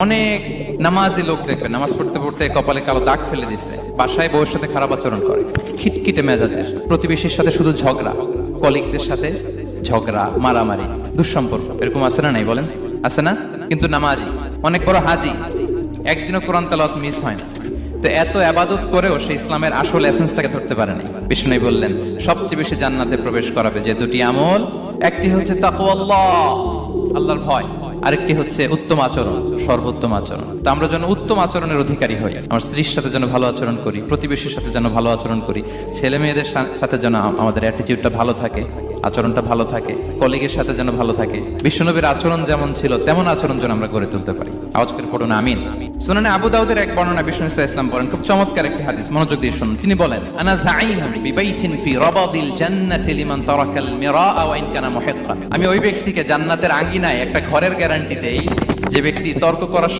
অনেক নামাজি লোক দেখবেন নামাজ পড়তে পড়তে কপালে কালো দাগ ফেলে দিচ্ছে, বাসায় বউয়ের সাথে খারাপ আচরণ করে, খিটখিটে মেজাজের, প্রতিবেশীর সাথে শুধু ঝগড়া, কলিগদের সাথে ঝগড়া, মারামারি, দুঃসম্পর্ক, এরকম আছে না? নাই বলেন, আছে না? কিন্তু নামাজি, অনেক বড় হাজি, একদিনও কোরআন তেলাওয়াত মিস হয় না। তো এত আবাদত করেও সে ইসলামের আসল এসেন্সটাকে ধরতে পারেনি। বিষ্ণু বললেন সবচেয়ে বেশি জান্নাতে প্রবেশ করাবে যে দুটি আমল, একটি হচ্ছে তাকওয়াল্লাহ, আল্লাহর ভয়, আরেকটি হচ্ছে উত্তম আচরণ, সর্বোত্তম আচরণ। তো আমরা যেন উত্তম আচরণের অধিকারী হই, আমার স্ত্রীর সাথে যেন ভালো আচরণ করি, প্রতিবেশীর সাথে যেন ভালো আচরণ করি, ছেলে মেয়েদের সাথে যেন আমাদের অ্যাটিটিউডটা ভালো থাকে, আচরণটা ভালো থাকে, কলিগের সাথে যেন ভালো থাকে। বিশ্বনবীর আচরণ যেমন ছিল তেমন আচরণ যেন আমরা গড়ে তুলতে পারি। আওয়াজ করে পড়ুন আমিন। সুনানে আবু দাউদের এক বর্ণনা বিষ্ণু ইসলাম বলেন, খুব চমৎকার একটি হাদিস, মনোযোগ দিয়ে শুনুন। তিনি বলেন, আনা যাইনুন বিবাইতিন ফি রাবাদিল জান্নাতি লিমান তারাকাল মিরাআ ওয়া ইন কানা মুহিক্কান। আমি ওই ব্যক্তিকে জান্নাতের আঙ্গিনায় একটা ঘরের গ্যারান্টি দেই যে ব্যক্তি তর্ক করার